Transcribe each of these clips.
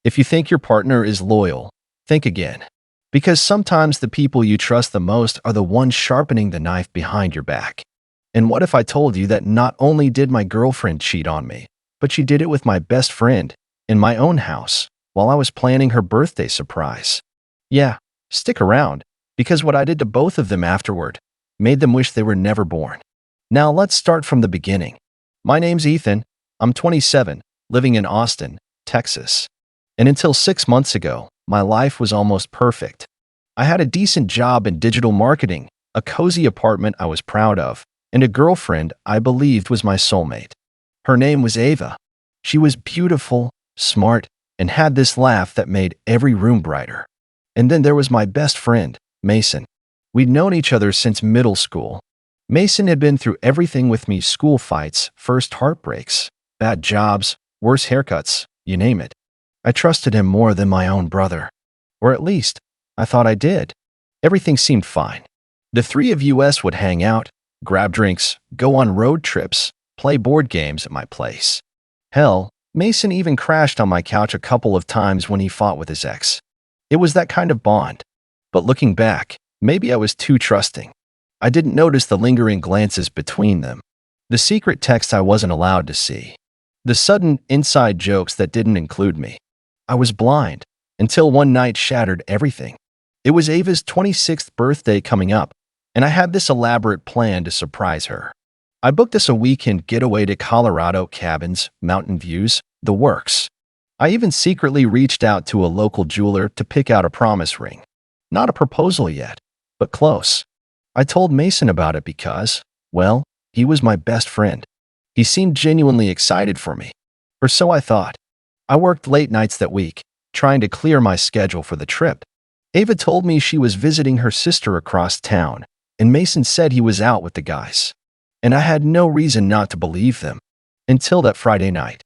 If you think your partner is loyal, think again. Because sometimes the people you trust the most are the ones sharpening the knife behind your back. And what if I told you that not only did my girlfriend cheat on me, but she did it with my best friend, in my own house, while I was planning her birthday surprise? Yeah, stick around, because what I did to both of them afterward made them wish they were never born. Now let's start from the beginning. My name's Ethan. I'm 27, living in Austin, Texas. And until 6 months ago, my life was almost perfect. I had a decent job in digital marketing, a cozy apartment I was proud of, and a girlfriend I believed was my soulmate. Her name was Ava. She was beautiful, smart, and had this laugh that made every room brighter. And then there was my best friend, Mason. We'd known each other since middle school. Mason had been through everything with me: school fights, first heartbreaks, bad jobs, worse haircuts, you name it. I trusted him more than my own brother. Or at least, I thought I did. Everything seemed fine. The three of us would hang out, grab drinks, go on road trips, play board games at my place. Hell, Mason even crashed on my couch a couple of times when he fought with his ex. It was that kind of bond. But looking back, maybe I was too trusting. I didn't notice the lingering glances between them, the secret texts I wasn't allowed to see, the sudden inside jokes that didn't include me. I was blind until one night shattered everything. It was Ava's 26th birthday coming up, and I had this elaborate plan to surprise her. I booked us a weekend getaway to Colorado, cabins, mountain views, the works. I even secretly reached out to a local jeweler to pick out a promise ring. Not a proposal yet, but close. I told Mason about it because, well, he was my best friend. He seemed genuinely excited for me. Or so I thought. I worked late nights that week, trying to clear my schedule for the trip. Ava told me she was visiting her sister across town, and Mason said he was out with the guys. And I had no reason not to believe them. Until that Friday night.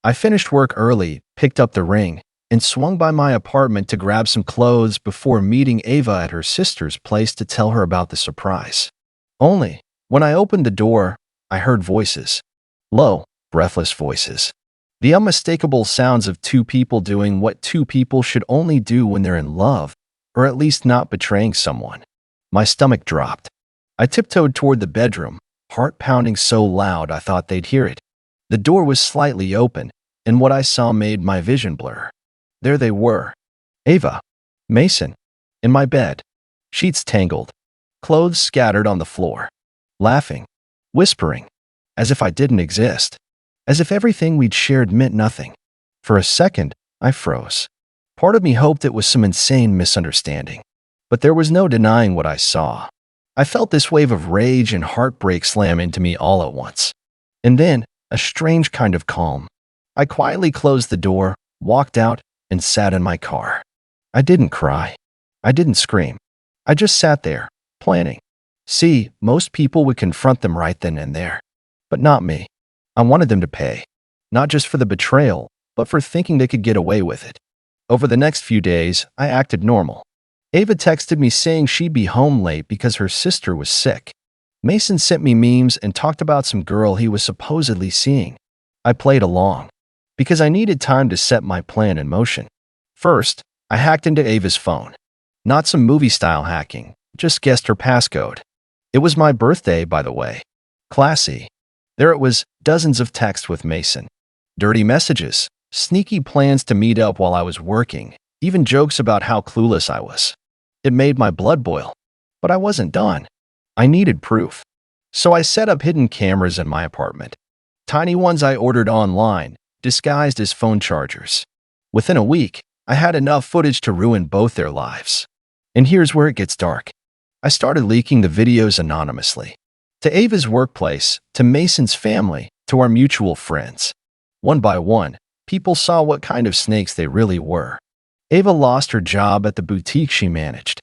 I finished work early, picked up the ring, and swung by my apartment to grab some clothes before meeting Ava at her sister's place to tell her about the surprise. Only, when I opened the door, I heard voices. Low, breathless voices. The unmistakable sounds of two people doing what two people should only do when they're in love, or at least not betraying someone. My stomach dropped. I tiptoed toward the bedroom, heart pounding so loud I thought they'd hear it. The door was slightly open, and what I saw made my vision blur. There they were. Ava, Mason, in my bed, sheets tangled, clothes scattered on the floor, laughing, whispering, as if I didn't exist, as if everything we'd shared meant nothing. For a second, I froze. Part of me hoped it was some insane misunderstanding, but there was no denying what I saw. I felt this wave of rage and heartbreak slam into me all at once. And then, a strange kind of calm. I quietly closed the door, walked out, and sat in my car. I didn't cry. I didn't scream. I just sat there, planning. See, most people would confront them right then and there. But not me. I wanted them to pay. Not just for the betrayal, but for thinking they could get away with it. Over the next few days, I acted normal. Ava texted me saying she'd be home late because her sister was sick. Mason sent me memes and talked about some girl he was supposedly seeing. I played along, because I needed time to set my plan in motion. First, I hacked into Ava's phone. Not some movie-style hacking, just guessed her passcode. It was my birthday, by the way. Classy. There it was, dozens of texts with Mason. Dirty messages, sneaky plans to meet up while I was working, even jokes about how clueless I was. It made my blood boil. But I wasn't done. I needed proof. So I set up hidden cameras in my apartment. Tiny ones I ordered online, disguised as phone chargers. Within a week, I had enough footage to ruin both their lives. And here's where it gets dark. I started leaking the videos anonymously. To Ava's workplace, to Mason's family, to our mutual friends. One by one, people saw what kind of snakes they really were. Ava lost her job at the boutique she managed.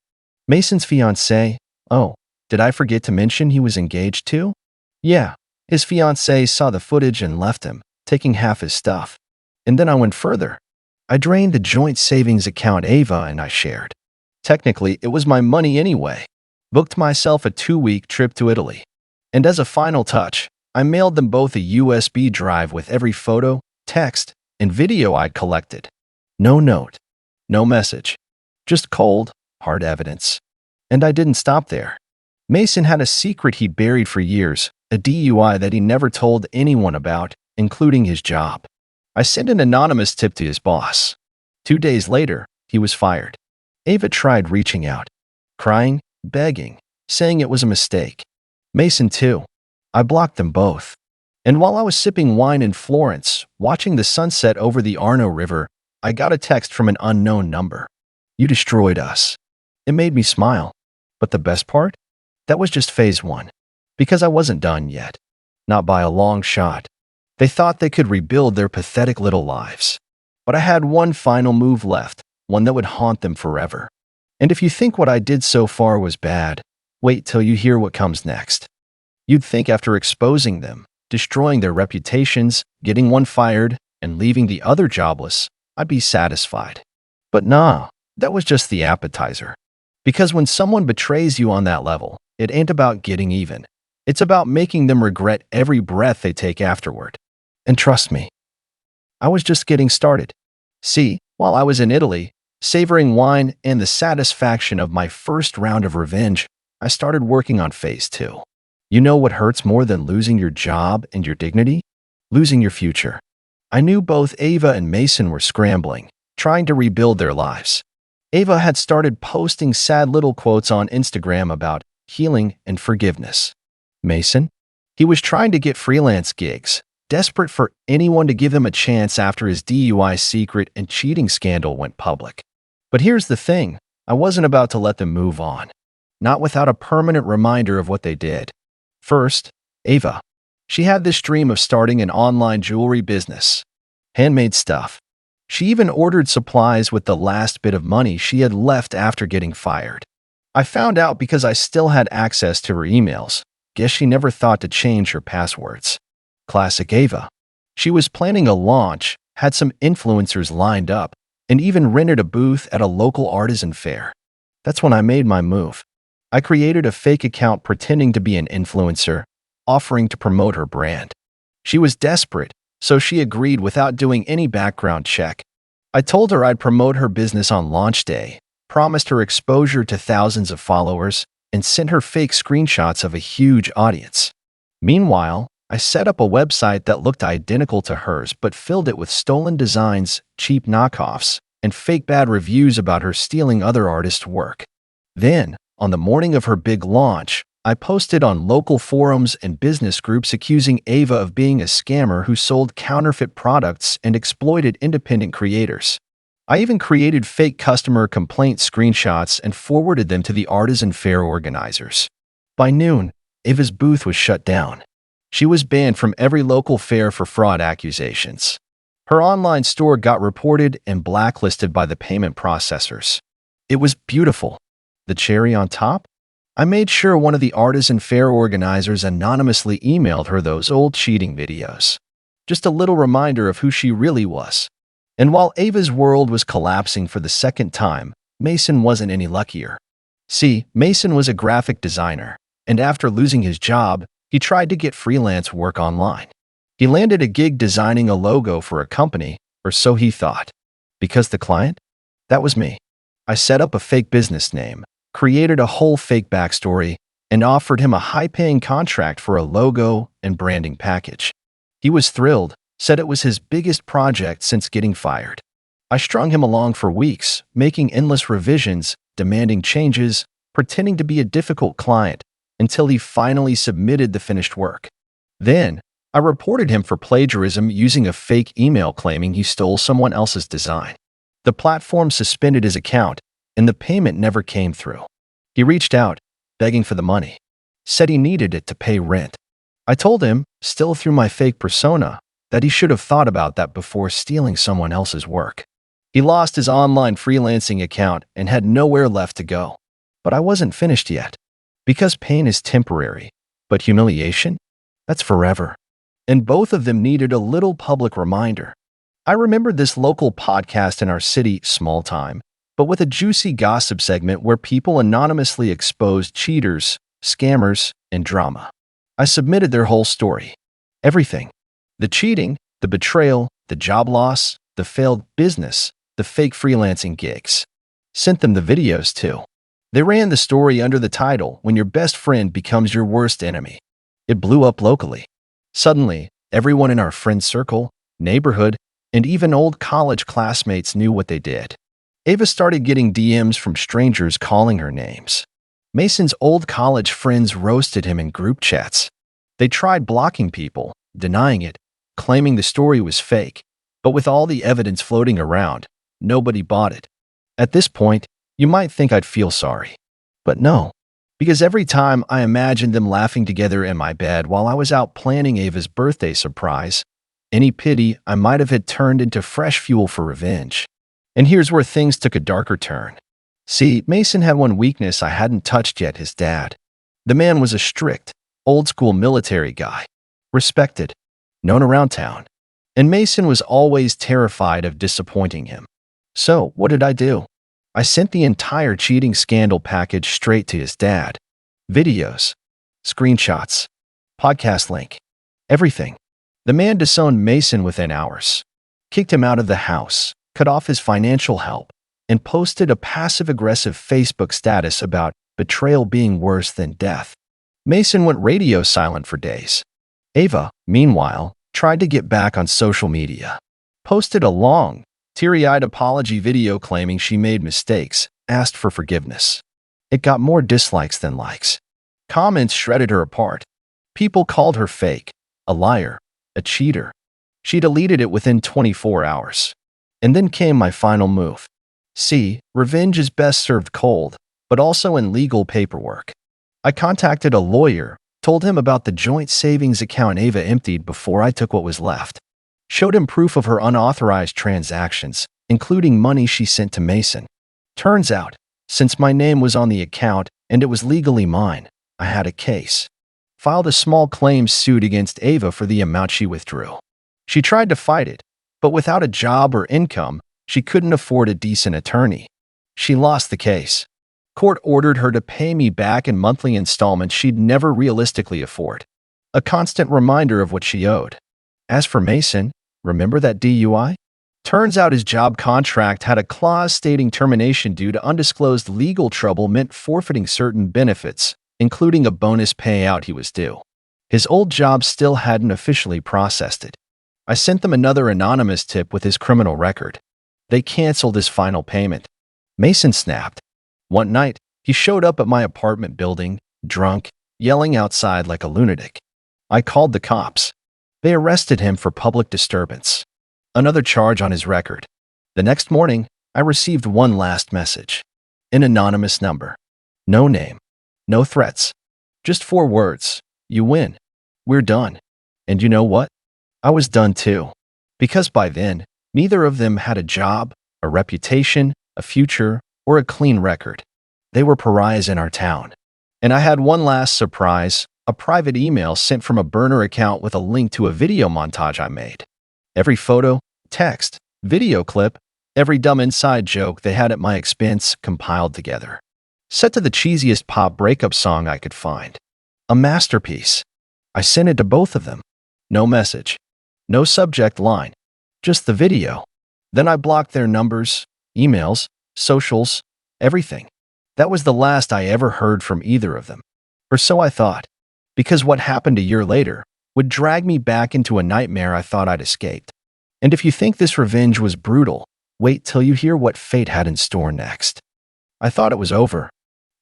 Mason's fiancé, oh, did I forget to mention he was engaged too? Yeah, his fiancé saw the footage and left him, taking half his stuff. And then I went further. I drained the joint savings account Ava and I shared. Technically, it was my money anyway. Booked myself a 2-week trip to Italy. And as a final touch, I mailed them both a USB drive with every photo, text, and video I'd collected. No note, no message, just cold, hard evidence. And I didn't stop there. Mason had a secret he buried for years, a DUI that he never told anyone about, including his job. I sent an anonymous tip to his boss. 2 days later, he was fired. Ava tried reaching out, crying, begging, saying it was a mistake. Mason, too. I blocked them both. And while I was sipping wine in Florence, watching the sunset over the Arno River, I got a text from an unknown number. You destroyed us. It made me smile. But the best part? That was just phase one. Because I wasn't done yet. Not by a long shot. They thought they could rebuild their pathetic little lives. But I had one final move left, one that would haunt them forever. And if you think what I did so far was bad, wait till you hear what comes next. You'd think after exposing them, destroying their reputations, getting one fired, and leaving the other jobless, I'd be satisfied. But nah, that was just the appetizer. Because when someone betrays you on that level, it ain't about getting even. It's about making them regret every breath they take afterward. And trust me, I was just getting started. See, while I was in Italy, savoring wine and the satisfaction of my first round of revenge, I started working on phase two. You know what hurts more than losing your job and your dignity? Losing your future. I knew both Ava and Mason were scrambling, trying to rebuild their lives. Ava had started posting sad little quotes on Instagram about healing and forgiveness. Mason? He was trying to get freelance gigs, desperate for anyone to give him a chance after his DUI secret and cheating scandal went public. But here's the thing, I wasn't about to let them move on. Not without a permanent reminder of what they did. First, Ava. She had this dream of starting an online jewelry business. Handmade stuff. She even ordered supplies with the last bit of money she had left after getting fired. I found out because I still had access to her emails. Guess she never thought to change her passwords. Classic Ava. She was planning a launch, had some influencers lined up, and even rented a booth at a local artisan fair. That's when I made my move. I created a fake account pretending to be an influencer, offering to promote her brand. She was desperate, so she agreed without doing any background check. I told her I'd promote her business on launch day, promised her exposure to thousands of followers, and sent her fake screenshots of a huge audience. Meanwhile, I set up a website that looked identical to hers but filled it with stolen designs, cheap knockoffs, and fake bad reviews about her stealing other artists' work. Then, on the morning of her big launch, I posted on local forums and business groups accusing Ava of being a scammer who sold counterfeit products and exploited independent creators. I even created fake customer complaint screenshots and forwarded them to the artisan fair organizers. By noon, Ava's booth was shut down. She was banned from every local fair for fraud accusations. Her online store got reported and blacklisted by the payment processors. It was beautiful. The cherry on top? I made sure one of the artisan fair organizers anonymously emailed her those old cheating videos. Just a little reminder of who she really was. And while Ava's world was collapsing for the second time, Mason wasn't any luckier. See, Mason was a graphic designer, and after losing his job, he tried to get freelance work online. He landed a gig designing a logo for a company, or so he thought. Because the client? That was me. I set up a fake business name, created a whole fake backstory, and offered him a high-paying contract for a logo and branding package. He was thrilled, said it was his biggest project since getting fired. I strung him along for weeks, making endless revisions, demanding changes, pretending to be a difficult client, until he finally submitted the finished work. Then, I reported him for plagiarism using a fake email claiming he stole someone else's design. The platform suspended his account, and the payment never came through. He reached out, begging for the money, said he needed it to pay rent. I told him, still through my fake persona, that he should have thought about that before stealing someone else's work. He lost his online freelancing account and had nowhere left to go. But I wasn't finished yet. Because pain is temporary, but humiliation? That's forever. And both of them needed a little public reminder. I remembered this local podcast in our city, small time, but with a juicy gossip segment where people anonymously exposed cheaters, scammers, and drama. I submitted their whole story. Everything. The cheating, the betrayal, the job loss, the failed business, the fake freelancing gigs. Sent them the videos too. They ran the story under the title, "When Your Best Friend Becomes Your Worst Enemy." It blew up locally. Suddenly, everyone in our friend circle, neighborhood, and even old college classmates knew what they did. Ava started getting DMs from strangers calling her names. Mason's old college friends roasted him in group chats. They tried blocking people, denying it, claiming the story was fake, but with all the evidence floating around, nobody bought it. At this point, you might think I'd feel sorry. But no, because every time I imagined them laughing together in my bed while I was out planning Ava's birthday surprise, any pity I might have had turned into fresh fuel for revenge. And here's where things took a darker turn. See, Mason had one weakness I hadn't touched yet: his dad. The man was a strict, old-school military guy, respected, known around town, and Mason was always terrified of disappointing him. So, what did I do? I sent the entire cheating scandal package straight to his dad. Videos, screenshots, podcast link, everything. The man disowned Mason within hours, kicked him out of the house, cut off his financial help, and posted a passive-aggressive Facebook status about betrayal being worse than death. Mason went radio silent for days. Ava, meanwhile, tried to get back on social media, posted a long, teary-eyed apology video claiming she made mistakes, asked for forgiveness. It got more dislikes than likes. Comments shredded her apart. People called her fake, a liar, a cheater. She deleted it within 24 hours. And then came my final move. See, revenge is best served cold, but also in legal paperwork. I contacted a lawyer, told him about the joint savings account Ava emptied before I took what was left. Showed him proof of her unauthorized transactions, including money she sent to Mason. Turns out, since my name was on the account and it was legally mine, I had a case. Filed a small claims suit against Ava for the amount she withdrew. She tried to fight it, but without a job or income, she couldn't afford a decent attorney. She lost the case. Court ordered her to pay me back in monthly installments she'd never realistically afford. A constant reminder of what she owed. As for Mason, remember that DUI? Turns out his job contract had a clause stating termination due to undisclosed legal trouble meant forfeiting certain benefits, including a bonus payout he was due. His old job still hadn't officially processed it. I sent them another anonymous tip with his criminal record. They canceled his final payment. Mason snapped. One night, he showed up at my apartment building, drunk, yelling outside like a lunatic. I called the cops. They arrested him for public disturbance. Another charge on his record. The next morning, I received one last message. An anonymous number. No name. No threats. Just 4 words. You win. We're done. And you know what? I was done too. Because by then, neither of them had a job, a reputation, a future, or a clean record. They were pariahs in our town. And I had one last surprise, a private email sent from a burner account with a link to a video montage I made. Every photo, text, video clip, every dumb inside joke they had at my expense compiled together. Set to the cheesiest pop breakup song I could find. A masterpiece. I sent it to both of them. No message. No subject line. Just the video. Then I blocked their numbers, emails, socials, everything. That was the last I ever heard from either of them. Or so I thought. Because what happened a year later would drag me back into a nightmare I thought I'd escaped. And if you think this revenge was brutal, wait till you hear what fate had in store next. I thought it was over.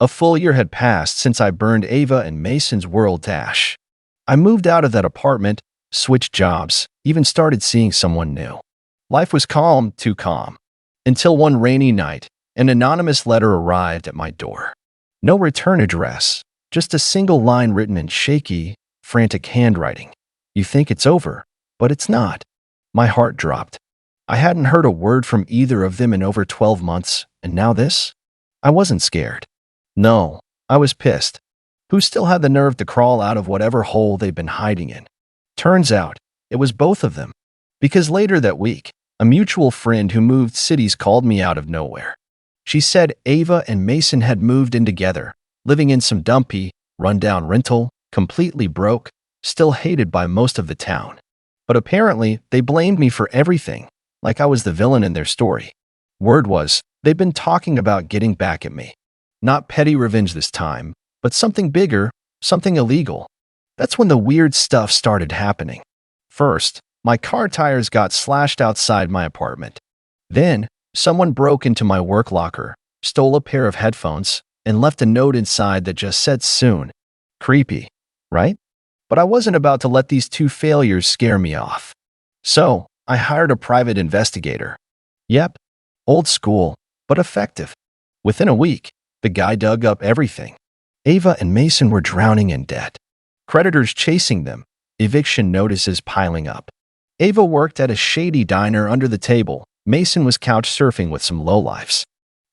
A full year had passed since I burned Ava and Mason's world to ash. I moved out of that apartment, switched jobs, even started seeing someone new. Life was calm, too calm. Until one rainy night, an anonymous letter arrived at my door. No return address, just a single line written in shaky, frantic handwriting. You think it's over, but it's not. My heart dropped. I hadn't heard a word from either of them in over 12 months, and now this? I wasn't scared. No, I was pissed. Who still had the nerve to crawl out of whatever hole they'd been hiding in? Turns out, it was both of them. Because later that week, a mutual friend who moved cities called me out of nowhere. She said Ava and Mason had moved in together, living in some dumpy, run-down rental, completely broke, still hated by most of the town. But apparently, they blamed me for everything, like I was the villain in their story. Word was, they'd been talking about getting back at me. Not petty revenge this time, but something bigger, something illegal. That's when the weird stuff started happening. First, my car tires got slashed outside my apartment. Then, someone broke into my work locker, stole a pair of headphones, and left a note inside that just said soon. Creepy, right? But I wasn't about to let these two failures scare me off. So, I hired a private investigator. Yep, old school, but effective. Within a week, the guy dug up everything. Ava and Mason were drowning in debt. Creditors chasing them, eviction notices piling up. Ava worked at a shady diner under the table. Mason was couch surfing with some lowlifes.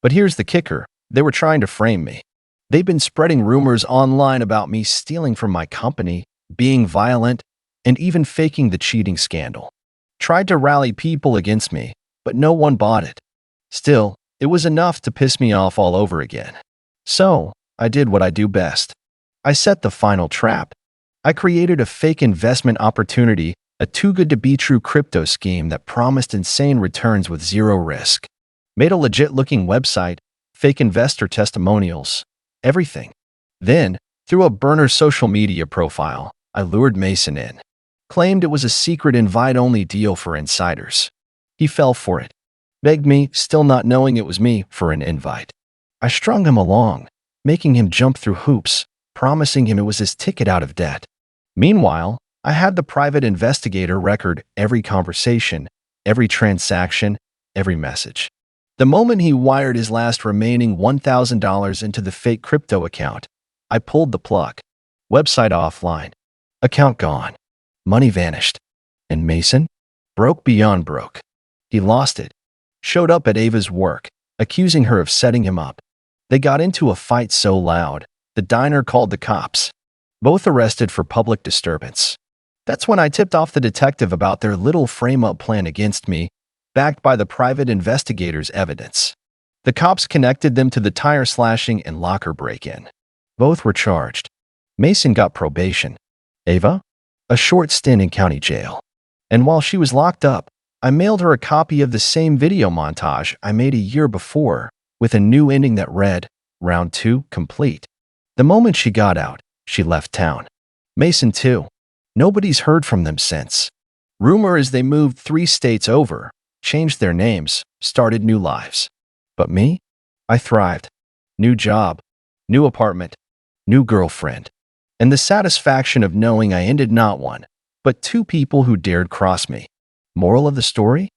But here's the kicker, they were trying to frame me. They'd been spreading rumors online about me stealing from my company, being violent, and even faking the cheating scandal. Tried to rally people against me, but no one bought it. Still, it was enough to piss me off all over again. So, I did what I do best. I set the final trap. I created a fake investment opportunity, a too-good-to-be-true crypto scheme that promised insane returns with zero risk. Made a legit-looking website, fake investor testimonials, everything. Then, through a burner social media profile, I lured Mason in. Claimed it was a secret invite-only deal for insiders. He fell for it. Begged me, still not knowing it was me, for an invite. I strung him along, making him jump through hoops, promising him it was his ticket out of debt. Meanwhile, I had the private investigator record every conversation, every transaction, every message. The moment he wired his last remaining $1,000 into the fake crypto account, I pulled the plug. Website offline. Account gone. Money vanished. And Mason? Broke beyond broke. He lost it. Showed up at Ava's work, accusing her of setting him up. They got into a fight so loud, the diner called the cops. Both arrested for public disturbance. That's when I tipped off the detective about their little frame-up plan against me, backed by the private investigator's evidence. The cops connected them to the tire slashing and locker break-in. Both were charged. Mason got probation. Ava? A short stint in county jail. And while she was locked up, I mailed her a copy of the same video montage I made a year before, with a new ending that read, Round 2 complete. The moment she got out, she left town. Mason too. Nobody's heard from them since. Rumor is they moved 3 states over, changed their names, started new lives. But me? I thrived. New job, new apartment, new girlfriend. And the satisfaction of knowing I ended not one, but 2 people who dared cross me. Moral of the story?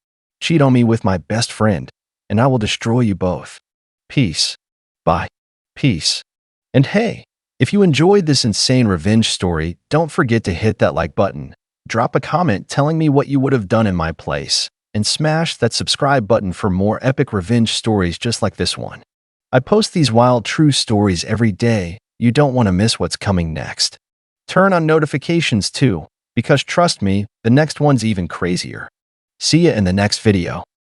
Cheat on me with my best friend, and I will destroy you both. Peace. Bye. Peace. And hey, if you enjoyed this insane revenge story, don't forget to hit that like button, drop a comment telling me what you would have done in my place, and smash that subscribe button for more epic revenge stories just like this one. I post these wild true stories every day. You don't want to miss what's coming next. Turn on notifications too, because trust me, the next one's even crazier. See ya in the next video.